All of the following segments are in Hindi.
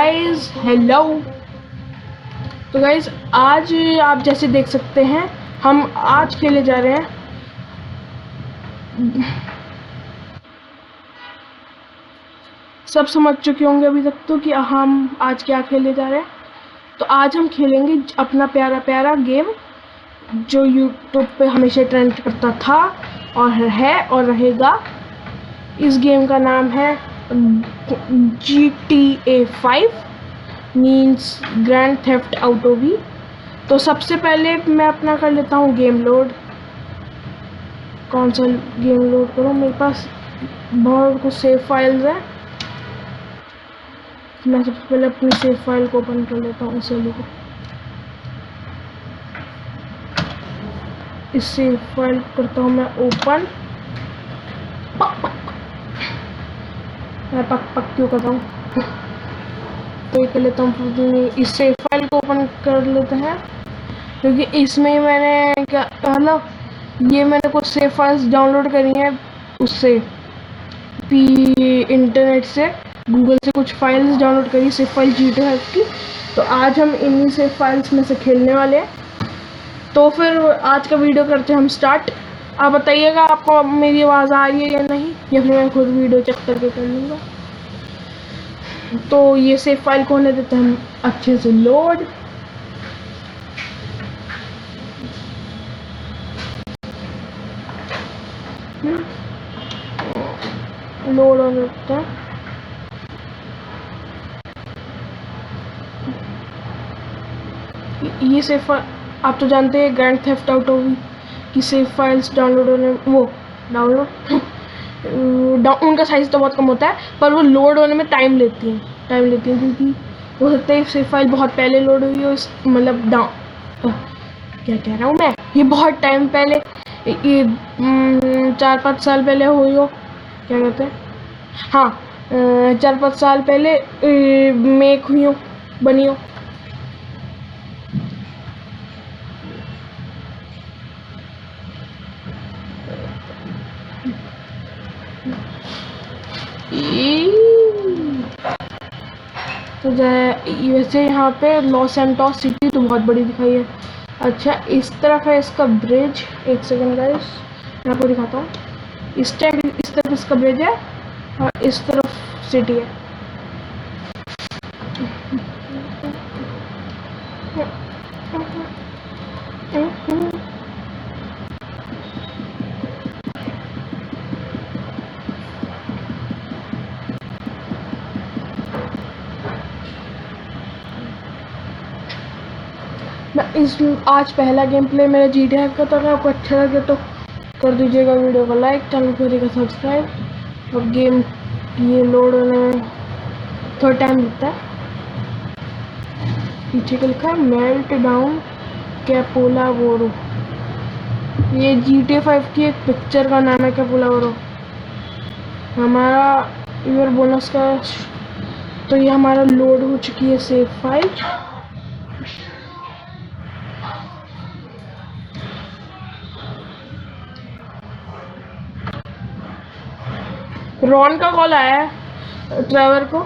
Guys hello. तो गाइस आज आप जैसे देख सकते हैं हम आज खेले जा रहे हैं सब समझ चुके होंगे अभी तक तो कि हम आज क्या खेले जा रहे हैं। तो आज हम खेलेंगे अपना प्यारा प्यारा गेम जो यूट्यूब पे हमेशा ट्रेंड करता था और है और रहेगा। इस गेम का नाम है GTA 5 means grand theft auto V। तो सबसे पहले मैं अपना कर लेता हूँ गेम लोड। कौन सा गेम लोड करूँ, मेरे पास बहुत कुछ सेव फाइल्स है। मैं सबसे पहले अपनी सेव फाइल को ओपन कर लेता हूँ। इस सेव फाइल करता हूँ मैं ओपन। मैं पक क्यों कर रहा हूँ, तो ये कर लेता हूँ। इस सेव फाइल को ओपन कर लेते हैं क्योंकि इसमें मैंने क्या मतलब ये मैंने कुछ सेव फाइल्स डाउनलोड करी हैं उससे इंटरनेट से, गूगल से कुछ फाइल्स डाउनलोड करी सेव फाइल GTA की। तो आज हम इन्हीं सेव फाइल्स में से खेलने वाले हैं। तो फिर आज का वीडियो करते हैं हम स्टार्ट। आप बताइएगा आपको मेरी आवाज़ आ रही है या नहीं, या फिर मैं खुद वीडियो चेक करके कर लूँगा। तो ये सेव फाइल को होने देते हैं हम अच्छे से लोड। लोड होने देते हैं। ये सेव फाइल आप तो जानते हैं ग्रैंड थेफ्ट ऑटो की सेव फाइल्स डाउनलोड होने उनका साइज़ तो बहुत कम होता है पर वो लोड होने में टाइम लेती हैं क्योंकि हो सकता है सेव फाइल बहुत पहले लोड हुई हो, मतलब क्या कह रहा हूँ मैं, ये बहुत टाइम पहले, ये 4-5 साल पहले हुई हो, क्या कहते हैं, हाँ 4-5 साल पहले मेक हुई हो, बनी हो। तो वैसे यहाँ पे लॉस सैंटोस सिटी तो बहुत बड़ी दिखाई है। अच्छा इस तरफ है इसका ब्रिज, एक सेकंड गाइस मैं आपको दिखाता हूँ। इस तरफ इसका ब्रिज है और इस तरफ सिटी है। आज पहला गेम प्ले मेरा GTA का, तो अगर आपको अच्छा लगे तो कर दीजिएगा वीडियो को लाइक, चैनल को करिएगा सब्सक्राइब। और गेम ये लोड होने में थोड़ा टाइम लगता है। पीछे का लिखा है मेल्ट डाउन कैपोलावोरो। ये GTA 5 की एक पिक्चर का नाम है कैपोलावोरो। हमारा ईयर बोनस का, तो ये हमारा लोड हो चुकी है सेव फाइल। रॉन का कॉल आया है ट्रेवर को।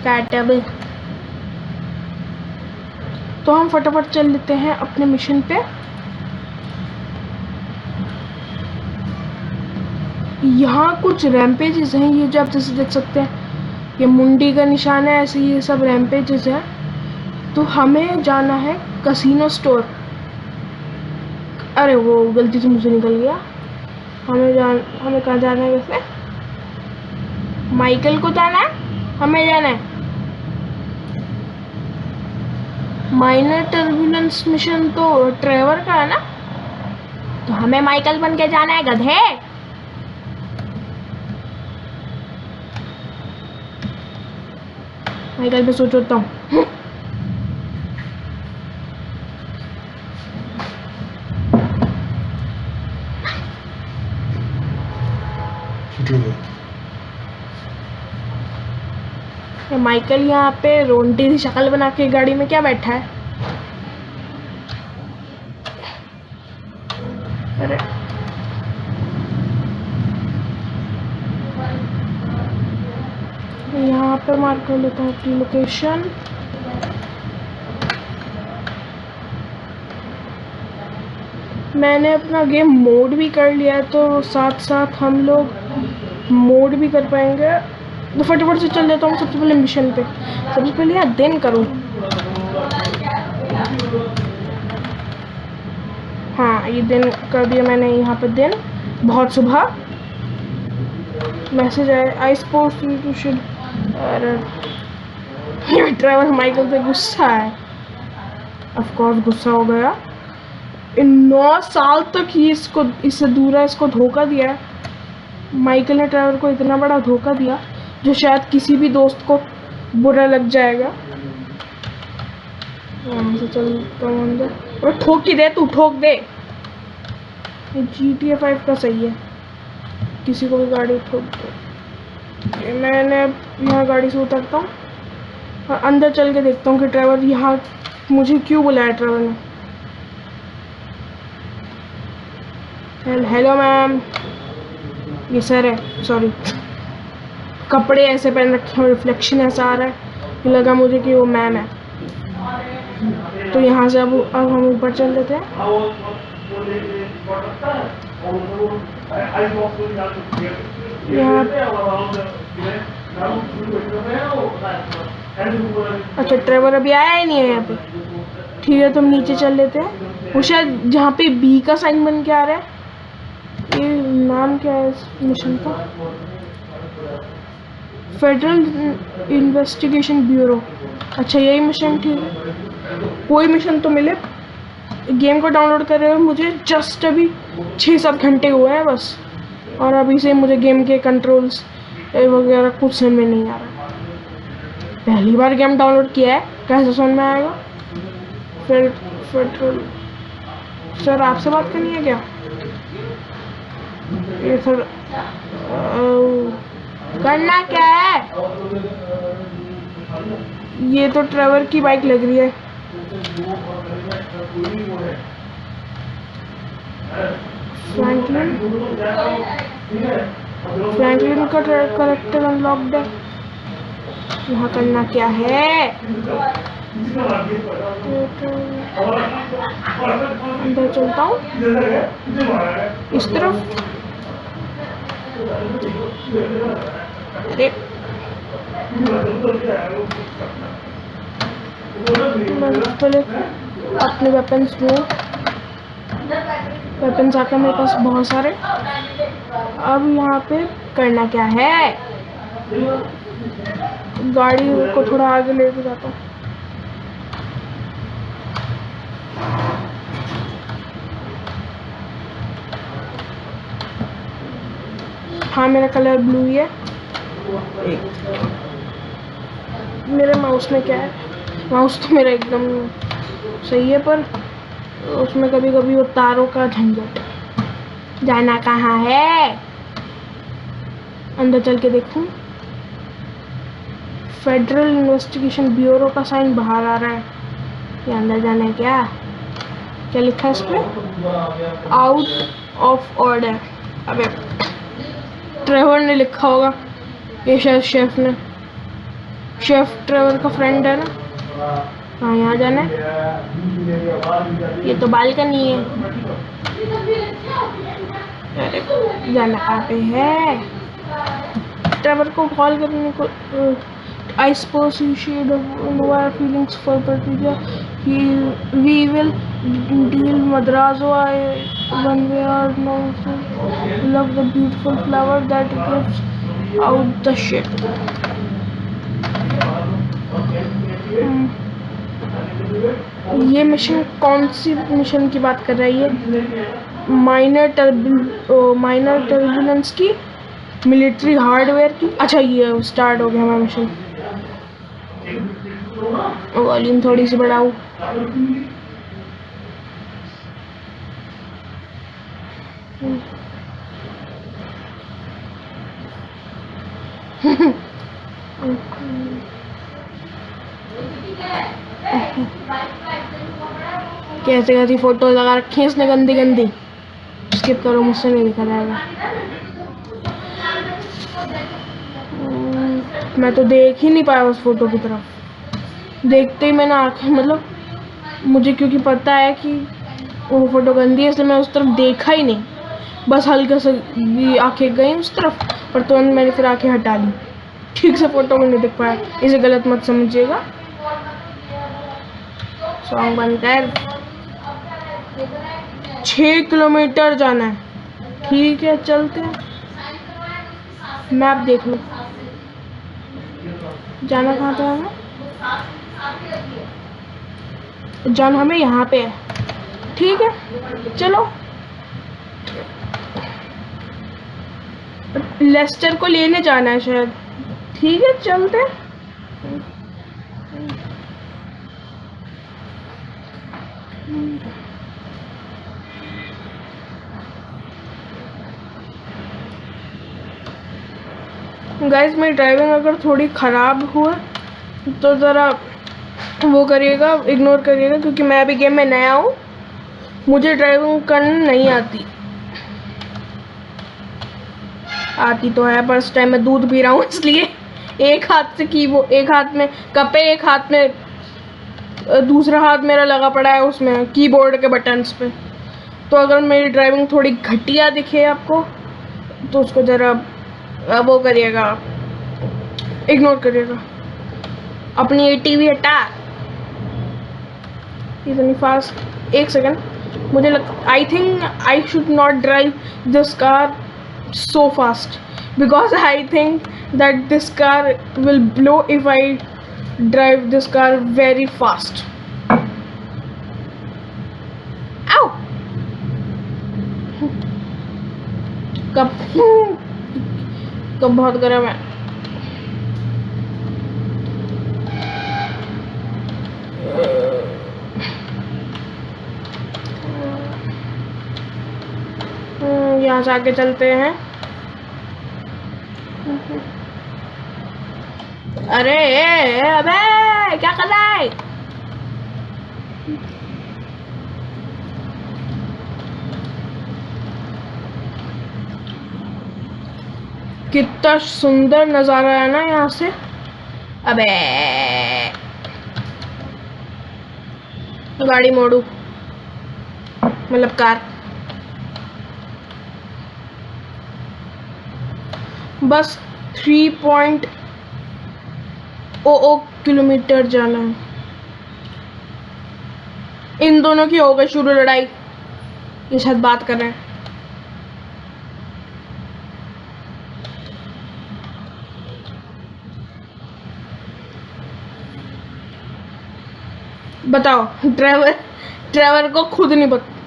कैटेबल। तो हम फटाफट चल लेते हैं अपने मिशन पे। यहाँ कुछ रैम्पेजेस हैं, ये जो आप जैसे देख सकते हैं ये मुंडी का निशान है, ऐसे ये सब रैम्पेजेस है। तो हमें जाना है कसिनो स्टोर। अरे वो गलती से मुझे निकल गया। हमें कहाँ जाना है वैसे? माइकल को जाना है, हमें जाना है माइनर टर्बुलेंस मिशन। तो ट्रेवर का है ना, तो हमें माइकल बन के जाना है गधे। माइकल पे सोचता हूँ। माइकल यहाँ पे रोंटी सी शक्ल बना के गाड़ी में क्या बैठा है? यहाँ पे मार्क कर लेता हूँ अपनी लोकेशन। मैंने अपना गेम मोड भी कर लिया है, तो साथ साथ हम लोग मोड भी कर पाएंगे। तो फटाफट से चल देता हूँ सबसे पहले मिशन पे। सबसे पहले यार दिन करूँ। हाँ, ये दिन कर दिया मैंने। यहाँ पे दिन, बहुत सुबह। मैसेज आया, आई सपोज यू शुड। अरे ड्राइवर माइकल से गुस्सा है। ऑफ कोर्स गुस्सा हो गया। इन 9 साल तक ही इससे दूर इसको धोखा दिया। माइकल ने ड्राइवर को इतना बड़ा धोखा दिया जो शायद किसी भी दोस्त को बुरा लग जाएगा। यहाँ से चलता हूँ अंदर। और ठोक ही दे, तू ठोक दे। GTA 5 का सही है, किसी को भी गाड़ी ठोक दो। मैंने यहाँ गाड़ी से उतरता हूँ और अंदर चल के देखता हूँ कि ड्राइवर यहाँ मुझे क्यों बुलाया ड्राइवर ने। Hello ma'am. ये सर है, सॉरी। कपड़े ऐसे पहन रखे हैं, रिफ्लेक्शन ऐसा आ रहा है कि लगा मुझे कि वो मैम है। तो यहाँ से अब हम ऊपर चल लेते हैं। यहाँ अच्छा, ड्राइवर अभी आया ही नहीं है यहाँ पे। ठीक है, तो हम नीचे चल लेते हैं। वो शायद जहाँ पे बी का साइन बन के आ रहा है, ये नाम क्या है इस मिशन का? Federal investigation bureau. अच्छा, यही मिशन थी। कोई मिशन तो मिले। गेम को डाउनलोड कर रहे हो मुझे जस्ट अभी 6-7 घंटे हुए हैं बस, और अभी से मुझे गेम के कंट्रोल्स वगैरह कुछ समझ में नहीं आ रहा। पहली बार गेम डाउनलोड किया है, कैसे समझ में आएगा? फिर सर आपसे बात करनी है क्या? ये सर करना क्या है? ये तो ट्रेवर की बाइक लग रही है। फ्रैंकलिन का करेक्टर अनलॉक्ड है। यहाँ करना क्या है? अंदर चलता हूँ इस तरफ। अरे मैं पहले अपने वेपन्स लूँ। वेपन्स आकर मेरे पास बहुत सारे। अब यहाँ पे करना क्या है? गाड़ी को थोड़ा आगे लेके जाता हूँ। हाँ, मेरा कलर ब्लू ही है। मेरे माउस में क्या है? माउस तो मेरा एकदम सही है, पर उसमें कभी कभी वो तारों का झंझट। जाना कहाँ है? अंदर चल के देखूं। फेडरल इन्वेस्टिगेशन ब्यूरो का साइन बाहर आ रहा है। ये अंदर जाना है क्या? क्या लिखा है इस पे? Out of order. अबे ट्रेवर ने लिखा होगा, ये शायद शेफ ने। शेफ ट्रेवर का फ्रेंड है ना। हाँ, यहाँ जाना है। ये तो बालकनी है। अरे जाना कहाँ पे है? ट्रेवर को कॉल करने को। I suppose you should know our feelings for Patricia. We will deal Madrazo one way or another. Love the beautiful flower that gives out the shit. ये मिशन कौन सी मिशन की बात कर रही है? माइनर टर्बुलेंस की, मिलिट्री हार्डवेयर की। अच्छा, ये स्टार्ट हो गया हमारा मिशन। वॉल्यूम थोड़ी सी बढ़ाऊं। कैसे कैसी फोटो लगा रखी है इसने गंदी गंदी। स्किप करो, मुझसे नहीं दिखा जाएगा। मैं तो देख ही नहीं पाया उस फोटो की तरफ। देखते ही मैंने आंखें, मतलब मुझे क्योंकि पता है कि वो फोटो गंदी है, इसलिए मैं उस तरफ देखा ही नहीं। बस हल्का सा भी आंखें गई उस तरफ, पर तुरंत मैंने फिर आंखें हटा ली। ठीक से फोटो में नहीं देख पाया, इसे गलत मत समझिएगा। सॉन्ग बंद कर। 6 किलोमीटर जाना है। ठीक है, चलते हैं। मैप देख लो, जाना कहाँ पे है हमें? जाना हमें यहाँ पे है। ठीक है, चलो। लेस्टर को लेने जाना है शायद। ठीक है, चलते हैं। गाइस, मेरी ड्राइविंग अगर थोड़ी ख़राब हुआ तो ज़रा वो करिएगा, इग्नोर करिएगा, क्योंकि मैं अभी गेम में नया हूँ। मुझे ड्राइविंग करनी नहीं आती। आती तो है, पर इस टाइम मैं दूध पी रहा हूँ, इसलिए एक हाथ से एक हाथ में कप है, एक हाथ में दूसरा हाथ मेरा लगा पड़ा है उसमें कीबोर्ड के बटन्स पे। तो अगर मेरी ड्राइविंग थोड़ी घटिया दिखे आपको तो उसको ज़रा वो करिएगा, इग्नोर करिएगा। अपनी एटीवी हटा, इतनी फास्ट। एक सेकंड, मुझे I think I should not drive this car so fast, because I think that this car will blow if I drive this car very fast. Ow! कब बहुत गर्म है। यहाँ से आगे चलते हैं। अरे अबे क्या कर रहा है? कितना सुंदर नज़ारा है ना यहाँ से। अबे गाड़ी मोड़ू, मतलब कार। बस 3.00 किलोमीटर जाना है। इन दोनों की हो गई शुरू लड़ाई, ये शायद बात कर रहे हैं। बताओ, ड्राइवर को खुद नहीं पता।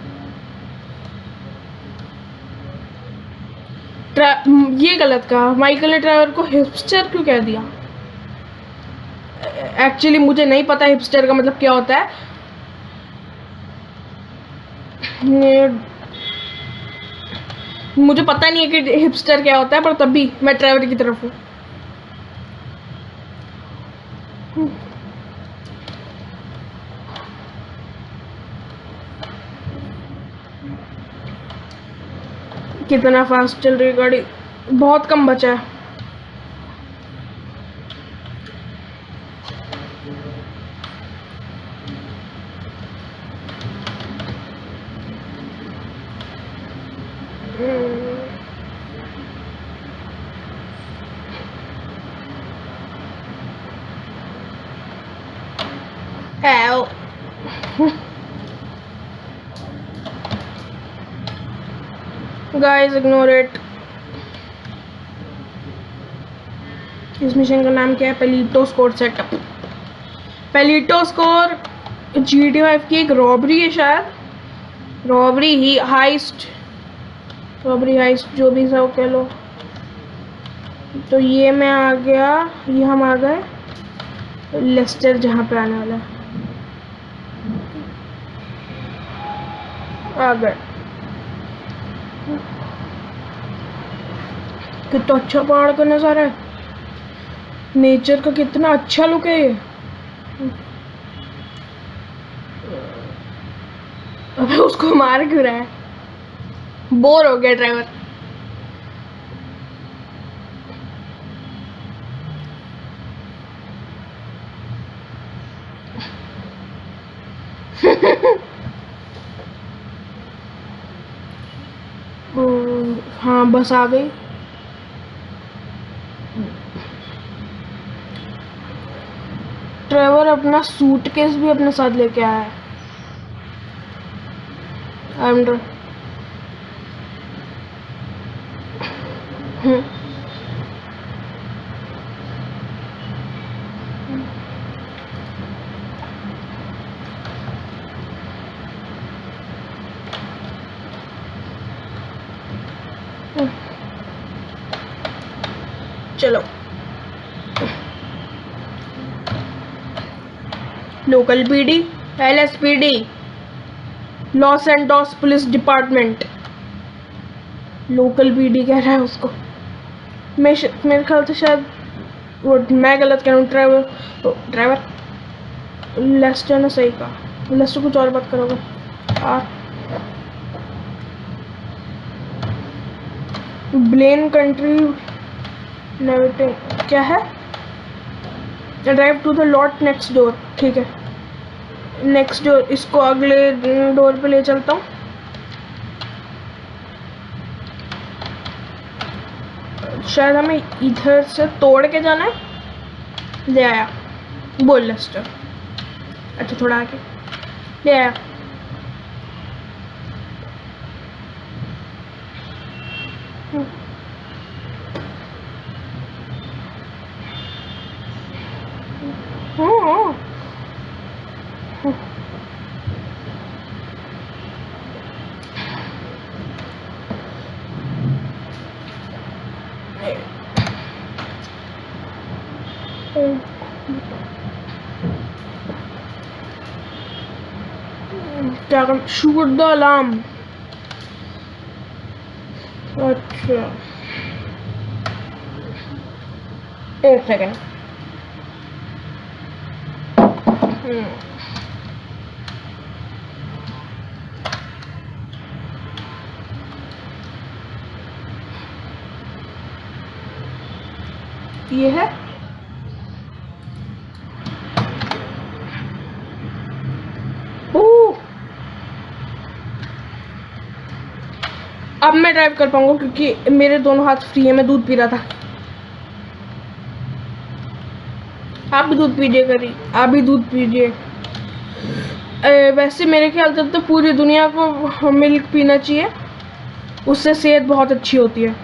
ये गलत कहा, माइकल ने ड्राइवर को हिपस्टर क्यों कह दिया? एक्चुअली मुझे नहीं पता हिपस्टर का मतलब क्या होता है। मुझे पता नहीं है कि हिपस्टर क्या होता है, पर तब भी मैं ड्राइवर की तरफ हूँ। कितना फास्ट चल रही है गाड़ी, बहुत कम बचा है। Guys ignore it. इस मिशन का नाम क्या है? पेलिटो स्कोर सेटअप। पेलिटो स्कोर GTA 5 की एक रॉबरी है शायद। रॉबरी ही हाइस्ट, रॉबरी हाइस्ट जो भी सब कह लो। तो ये मैं आ गया, ये हम आ गए लेस्टर जहाँ पे आने वाला है। आ गए। कितना अच्छा पहाड़ का नज़ारा है, नेचर का कितना अच्छा लुक है ये। अबे उसको मार क्यों रहा है? बोर हो गया ड्राइवर। हाँ बस आ गई। ट्रेवर अपना सूटकेस भी अपने साथ लेके आया है। अंडर चलो local PD, LSPD, Los Santos police department. Local PD कह रहा है उसको। मेरे ख्याल से शायद वो मैं गलत कह रहा हूँ। ड्राइवर लेस्टर ने सही कहा। लेस्टर कुछ और बात करोगे। ब्लेन कंट्री नेविटिंग क्या है। Drive to the lot next door. ठीक है, नेक्स्ट डोर, इसको अगले डोर पे ले चलता हूँ। शायद हमें इधर से तोड़ के जाना है। ले आया, बोल लेस्टर। अच्छा थोड़ा आगे ले आया। क्या कर शूट द अलार्म। अच्छा एक सेकेंड। ये है अब मैं ड्राइव कर पाऊंगा क्योंकि मेरे दोनों हाथ फ्री है। मैं दूध पी रहा था। आप भी दूध पीजिए करी, आप भी दूध पीजिए। वैसे मेरे ख्याल से तो पूरी दुनिया को मिल्क पीना चाहिए, उससे सेहत बहुत अच्छी होती है।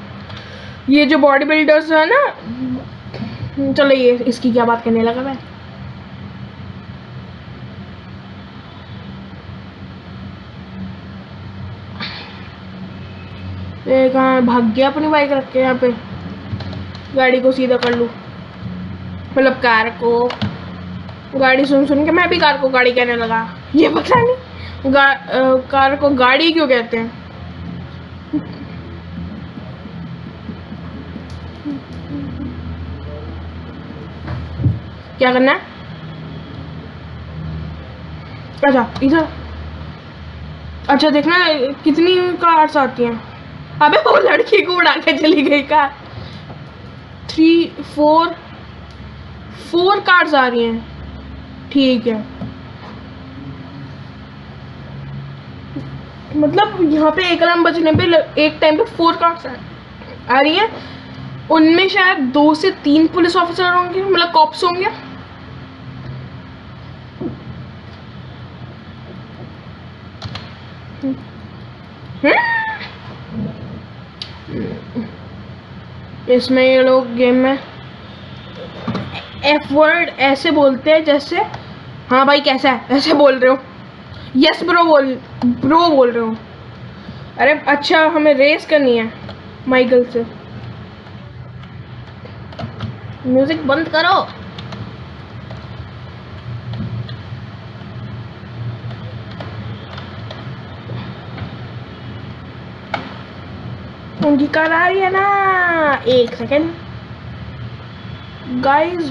ये जो बॉडी बिल्डर्स है ना, चलो ये इसकी क्या बात करने लगा मैं। कहाँ भाग गया अपनी बाइक रख के। यहाँ पे गाड़ी को सीधा कर लूँ, मतलब कार को। गाड़ी सुन सुन के मैं भी कार को गाड़ी कहने लगा। ये पता नहीं कार को गाड़ी क्यों कहते हैं। क्या करना है। अच्छा इधर। अच्छा देखना कितनी कार्स आती हैं। अबे वो लड़की को उड़ा के चली गई कार। 4 कार्स आ रही हैं। ठीक है, मतलब यहाँ पे एक अलार्म बजने पे एक टाइम पे 4 कार्स आ रही हैं। उनमें शायद 2 से 3 पुलिस ऑफिसर होंगे, मतलब कॉप्स होंगे। इसमें ये लोग गेम में F वर्ड ऐसे बोलते हैं जैसे हाँ भाई कैसा है, ऐसे बोल रहे हो। यस ब्रो बोल रहे हो। अरे अच्छा हमें रेस करनी है माइकल से। म्यूजिक बंद करो। उनकी कार आ रही है ना। एक second guys,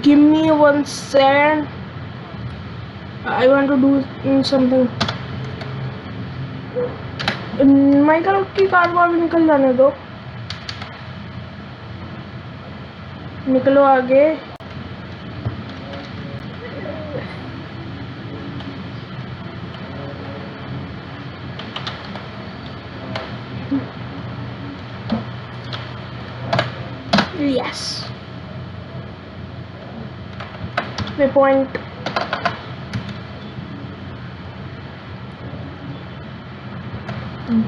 give me 1 second, I want to do something। Michael की कार को आगे निकल जाने दो। निकलो आगे। Yes way point.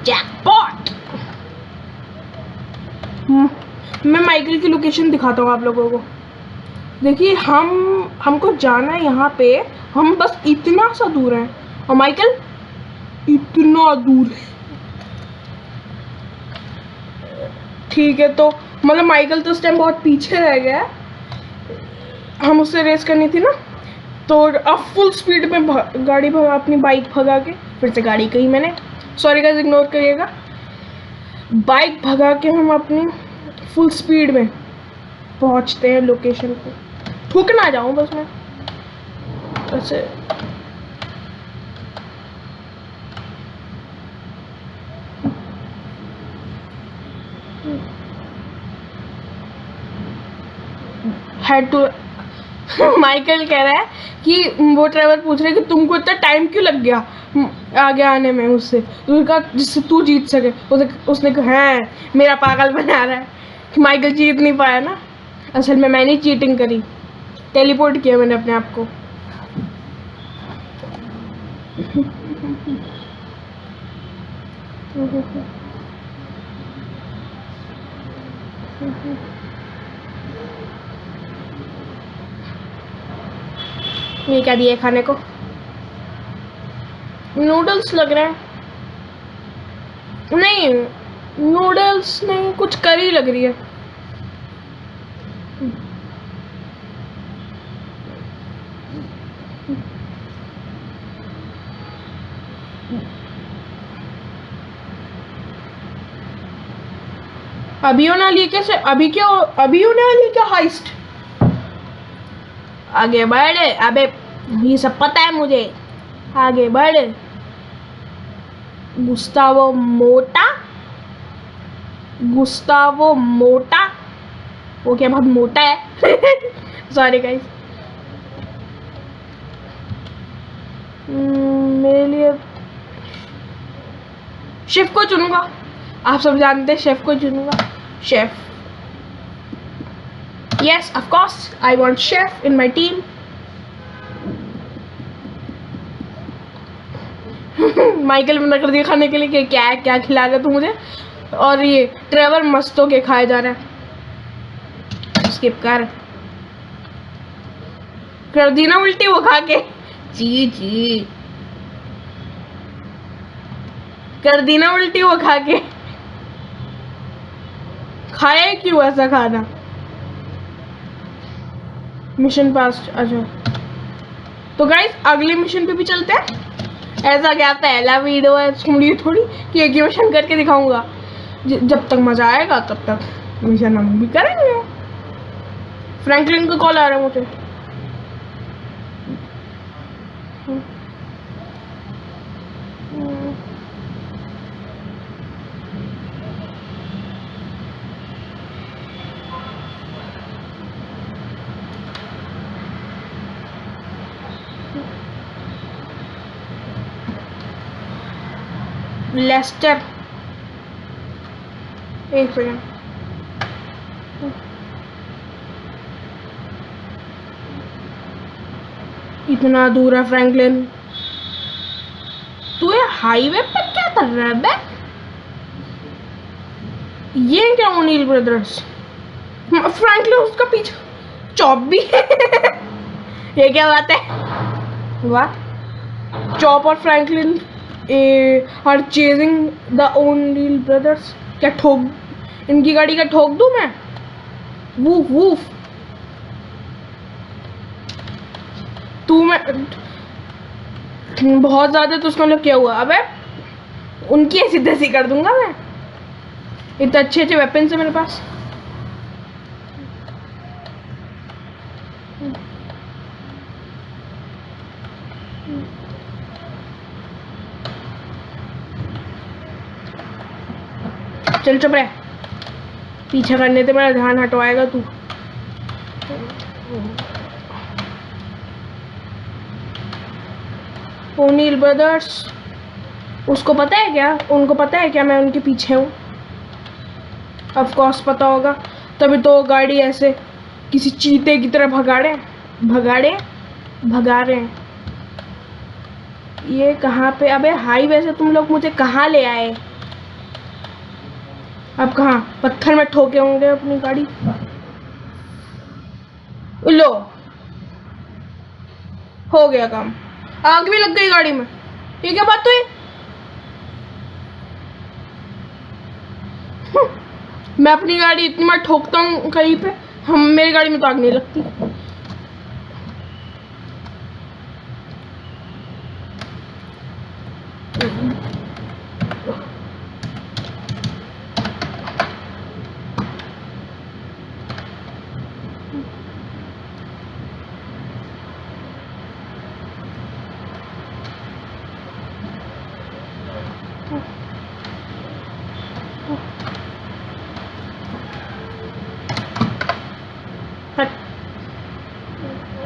जैकपॉट। मैं माइकल की लोकेशन दिखाता हूँ आप लोगों को। देखिए हमको जाना है यहाँ पे, हम बस इतना सा दूर है और माइकल इतना दूर है। ठीक है, तो मतलब माइकल तो उस टाइम बहुत पीछे रह गया है, हम उससे रेस करनी थी ना, तो अब फुल स्पीड में गाड़ी भगा, अपनी बाइक भगा के, फिर से गाड़ी कही मैंने, सॉरी गाइस इग्नोर करिएगा, बाइक भगा के हम अपनी फुल स्पीड में पहुंचते हैं लोकेशन पे। ठुक ना जाऊं बस मैं ऐसे। हेड टू माइकल कह रहा है कि वो ड्राइवर पूछ रहा है कि तुमको इतना टाइम क्यों लग गया आगे आने में उससे, तो कहा जिससे तू जीत सके। उसने कहा है मेरा पागल बना रहा है कि माइकल जीत नहीं पाया ना, असल में मैंने चीटिंग करी, टेलीपोर्ट किया मैंने अपने आप को। ये क्या दिया खाने को? नूडल्स लग रहे हैं। नहीं नूडल्स नहीं, कुछ करी लग रही है। अभी ना ली कैसे? अभी ना ली क्या हाइस्ट? आगे बढ़, अबे ये सब पता है मुझे, आगे बढ़। गुस्तावो मोटा, वो क्या बहुत मोटा है? Sorry guys. मेरे लिए शेफ को चुनूंगा, आप सब जानते हैं शेफ को चुनूंगा। Chef, yes of course I want chef in my team. Michael मना कर दिया खाने के लिए कि क्या खिलाएगा तू मुझे, और ये ट्रेवर मस्तों के खाए जा रहा है। स्किप कर दी ना उल्टी वो खा के, जी कर दी ना उल्टी वो खा के। खाया क्यों ऐसा खाना? मिशन पास। अच्छा तो गाइस अगले मिशन पे भी चलते हैं। ऐसा क्या पहला वीडियो है सुनिए थोड़ी कि एक ही मिशन करके दिखाऊंगा, जब तक मजा आएगा तब तक मिशन हम भी करेंगे। फ्रैंकलिन का कॉल आ रहा है मुझे। लेस्टर, एक सेकंड। इतना दूर है फ्रैंकलिन, तू ये हाईवे पे क्या कर रहा है बे? ये क्या ओनील ब्रदर्स? फ्रैंकलिन उसका पीछे चॉप भी है। ये क्या बात है? वाह, चॉप और Franklin are chasing the O'Neil brothers. क्या ठोक इनकी गाड़ी का ठोक दूं मैं? Woof woof. तू मैं बहुत ज्यादा तो उसका मतलब क्या हुआ? अबे उनकी ऐसी तैसी कर दूंगा मैं, इतने अच्छे अच्छे वेपन्स है मेरे पास। चल चुप रहे, पीछे करने से मेरा ध्यान हटवाएगा तू। ओनील ब्रदर्स, उसको पता है क्या? उनको पता है क्या मैं उनके पीछे हूँ? ऑफ कोर्स पता होगा, तभी तो गाड़ी ऐसे किसी चीते की तरह भगा रहे हैं। ये कहाँ पे? अबे हाईवे से तुम लोग मुझे कहाँ ले आए? अब कहाँ पत्थर में ठोके होंगे अपनी गाड़ी। लो, हो गया काम। आग भी लग गई गाड़ी में। ये क्या बात हुई? मैं अपनी गाड़ी इतनी बार ठोकता हूँ कहीं पे, मेरी गाड़ी में तो आग नहीं लगती।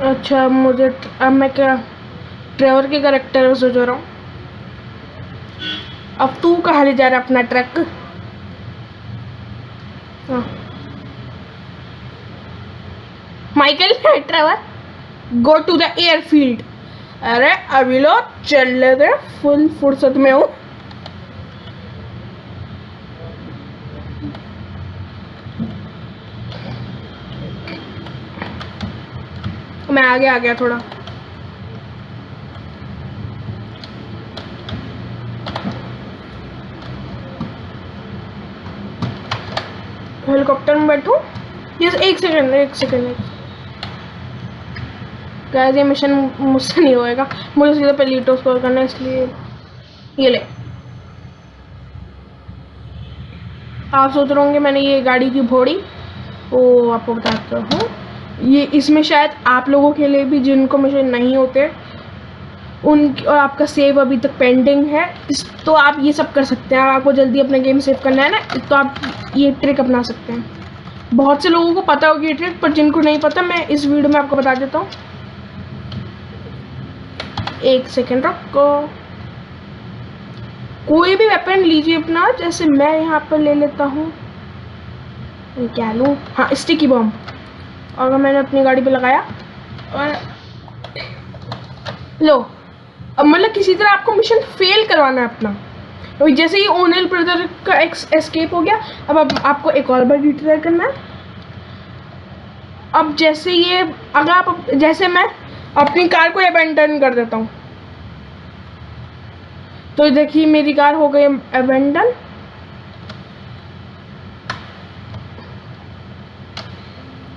अच्छा, अब मैं क्या ड्राइवर के कैरेक्टर में सोच रहा हूँ। अब तू कहाँ ले जा रहा अपना truck? Michael driver, go to the airfield. अरे अभी लो चल लेते, फुल फुर्सत में हूँ। मैं आगे आ गया थोड़ा। हेलीकॉप्टर में बैठूं? यस, एक सेकंड। गाइस, ये मिशन मुझसे नहीं होएगा, मुझे सीधा पेलिटो स्कोर करना है, इसलिए ये ले। आप सोच रहे होंगे मैंने ये गाड़ी की भोड़ी, वो आपको बताता हूँ। ये इसमें शायद आप लोगों के लिए भी जिनको मिशन नहीं होते और आपका सेव अभी तक पेंडिंग है, तो आप ये सब कर सकते हैं। आपको जल्दी अपना गेम सेव करना है ना, तो आप ये ट्रिक अपना सकते हैं। बहुत से लोगों को पता होगी ये ट्रिक, पर जिनको नहीं पता मैं इस वीडियो में आपको बता देता हूँ। एक सेकेंड रुको। कोई भी वेपन लीजिए अपना, जैसे मैं यहाँ पर ले लेता हूँ। क्या लूँ? हाँ, स्टिकी बम। और मैंने अपनी गाड़ी पे लगाया और लो। अब मतलब किसी तरह आपको मिशन फेल करवाना है अपना। तो जैसे ही ओनेल ब्रदर का एस्केप हो गया, अब आपको एक और बार रिट्राई करना है। अब जैसे ये जैसे मैं अपनी कार को अबेंडन कर देता हूँ, तो देखिए मेरी कार हो गई अबेंडन।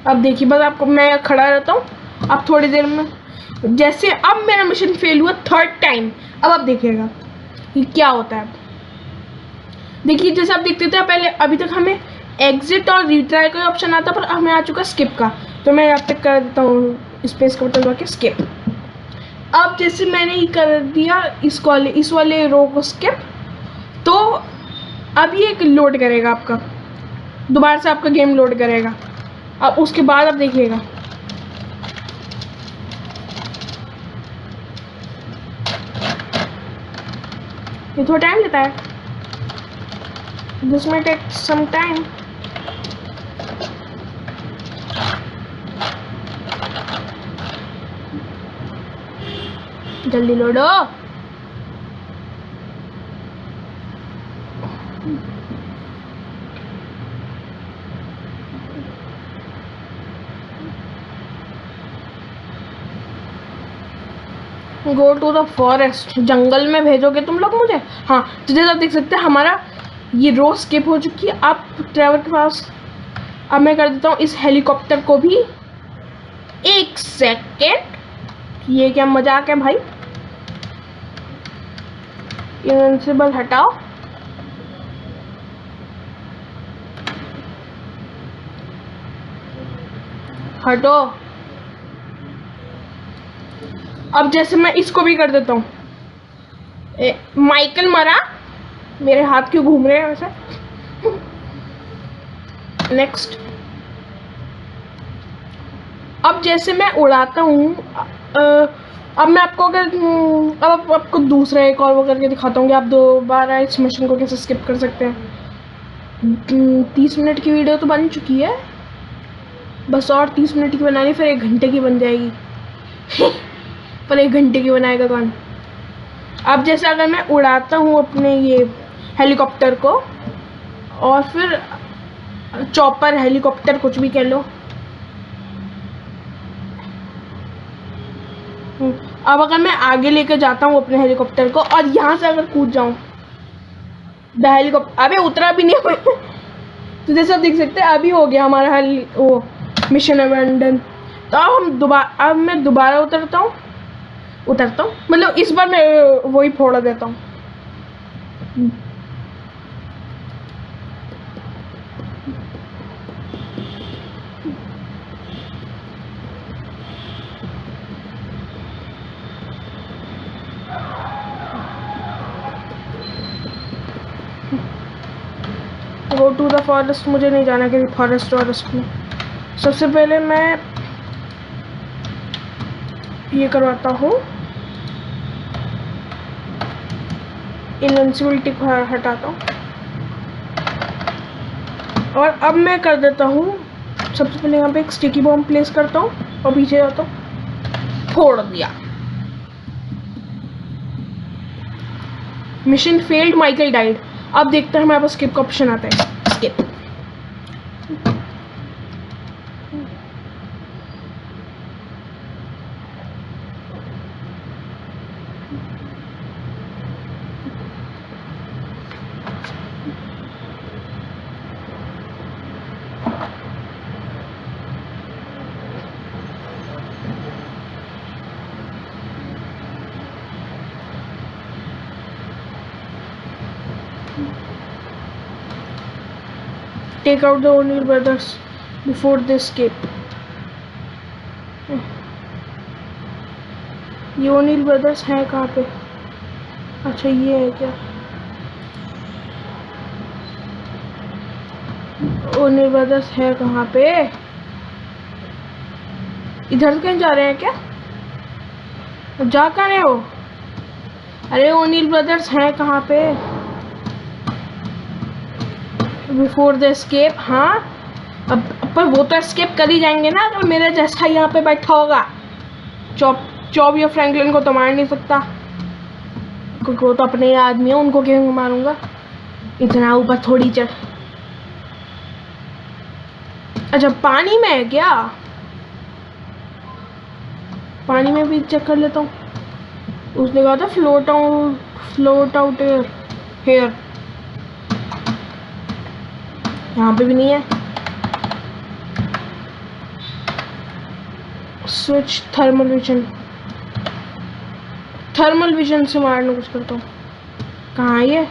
अब देखिए बस आपको, मैं खड़ा रहता हूँ। अब थोड़ी देर में जैसे अब मेरा मिशन फेल हुआ 3rd टाइम, अब आप देखिएगा कि क्या होता है। देखिए जैसे आप देखते थे पहले, अभी तक हमें एग्जिट और रिट्राई का ऑप्शन आता, पर हमें आ चुका स्किप का। तो मैं यहाँ पे कर देता हूँ स्पेस का बटन दबा के स्किप। अब जैसे मैंने ही कर दिया इस वाले रो को स्किप, तो अब ये लोड करेगा आपका, दोबारा से आपका गेम लोड करेगा। अब उसके बाद आप देखिएगा, ये थोड़ा टाइम लेता है। दिस में टेक सम टाइम। जल्दी लोडो। गो टू द फॉरेस्ट, जंगल में भेजोगे तुम लोग मुझे? हाँ, तो जैसे आप देख सकते हैं हमारा ये रो स्किप हो चुकी है। आप ड्राइवर के पास, अब मैं कर देता हूँ इस हेलीकॉप्टर को भी। एक सेकेंड, ये क्या मजाक है भाई? इनविंसिबल हटाओ। हटो। अब जैसे मैं इसको भी कर देता हूँ। माइकल मरा, मेरे हाथ क्यों घूम रहे हैं वैसे? नेक्स्ट। अब जैसे मैं उड़ाता हूँ, अब मैं आपको अब आपको दूसरा एक और वो करके दिखाता हूँ कि आप दोबारा इस मिशन को कैसे स्किप कर सकते हैं। 30 मिनट की वीडियो तो बन चुकी है, बस और 30 मिनट की बनानी, फिर 1 घंटे की बन जाएगी। पर 1 घंटे की बनाएगा कौन? अब जैसे अगर मैं उड़ाता हूँ अपने ये हेलीकॉप्टर को, और फिर चॉपर, हेलीकॉप्टर, कुछ भी कह लो। अब अगर मैं आगे लेकर जाता हूँ अपने हेलीकॉप्टर को, और यहाँ से अगर कूद जाऊँ, द हेलीकॉप्टर, अबे उतरा भी नहीं हुआ। तो जैसे आप देख सकते हैं अभी हो गया हमारा वो मिशन अबैंडन। तो अब मैं दोबारा उतरता हूँ, मतलब इस बार मैं वही फोड़ देता हूँ। गो टू द फॉरेस्ट, मुझे नहीं जाना कहीं फॉरेस्ट में। सबसे पहले मैं ये करवाता हूँ, इनविंसिबिलिटी को हटाता हूँ, और अब मैं कर देता हूँ सबसे पहले यहाँ पे एक स्टिकी बॉम्ब प्लेस करता हूँ और पीछे जाता हूँ, फोड़ दिया। Mission failed, Michael died. अब देखते हैं हमारे पास स्किप का ऑप्शन आता है, skip. Take out the O'Neill brothers before they escape. ये ओनील ब्रदर्स हैं कहाँ पे? अच्छा ये है क्या? ओनील ब्रदर्स है कहाँ पे? इधर कहीं जा रहे हैं क्या? जा कहाँ रहे हो? अरे ओनील ब्रदर्स हैं कहाँ पे? Before the escape. हाँ अब पर वो तो एस्केप कर ही जाएंगे ना अगर मेरे जैसा यहाँ पे बैठा होगा। चॉप या फ्रैंकलिन को तो मार नहीं सकता क्योंकि वो तो अपने ही आदमी है, उनको क्यों मारूंगा? इतना ऊपर थोड़ी चढ़। अच्छा पानी में है क्या? पानी में भी चेक कर लेता हूँ। उसने कहा था फ्लोट आउट हेयर। यहाँ पे भी नहीं है। स्विच थर्मल विजन से मारने कुछ करता हूँ। कहाँ है ये?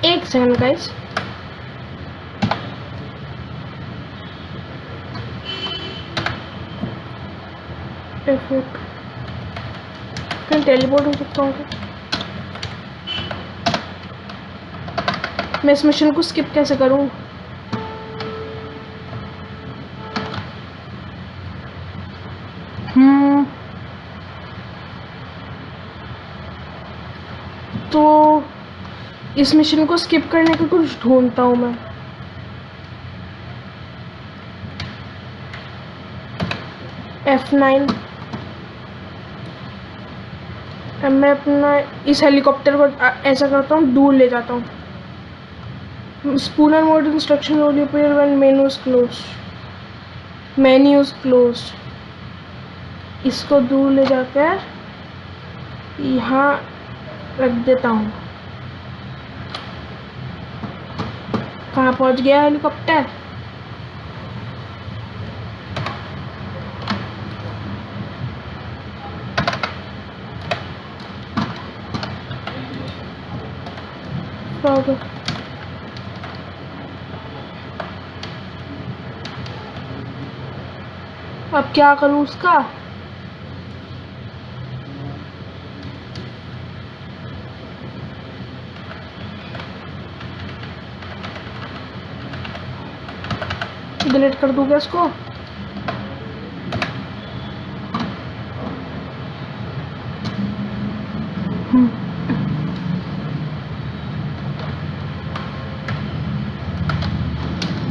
एक सेकंड गाइस। कहीं टेलीपोर्ट हो सकता हूँ? मैं इस मिशन को स्किप कैसे करूँ? तो इस मिशन को स्किप करने का कुछ ढूंढता हूँ मैं। F9। अब मैं अपना इस हेलीकॉप्टर को ऐसा करता हूँ, दूर ले जाता हूँ। Spooler mode instruction only appear when menu is closed। इसको दूर ले जाकर यहाँ रख देता हूँ। कहाँ पहुँच गया हेलीकॉप्टर? ओके अब क्या करूँ उसका? डिलीट कर दूंगा इसको।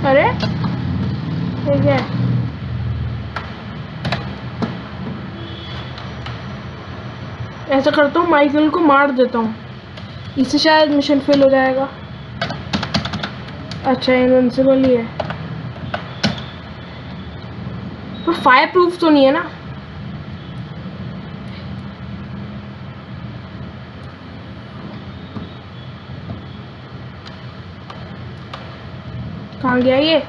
अरे ठीक है, ऐसा करता हूँ, माइकल को मार देता हूँ, इससे शायद मिशन फेल हो जाएगा। अच्छा इनविंसिबल ही है, पर फायर प्रूफ तो नहीं है ना? कहाँ गया ये?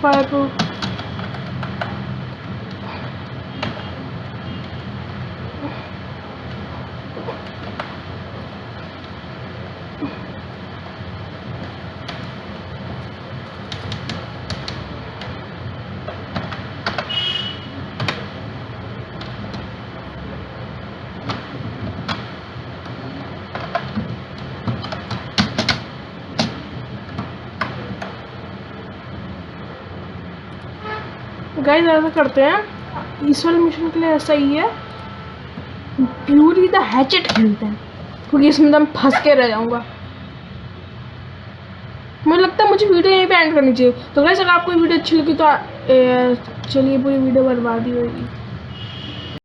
फायर प्रूफ गाइस, ऐसा करते हैं, इस वाले मिशन के लिए ऐसा ही है, ब्यूटी द हैचेट खेलते हैं, क्योंकि इसमें तो मैं फंस के रह जाऊंगा। मुझे लगता है मुझे वीडियो यहीं पे एंड करनी चाहिए। तो गाइस, अगर आपको वीडियो अच्छी लगी तो चलिए, पूरी वीडियो बर्बाद ही होगी।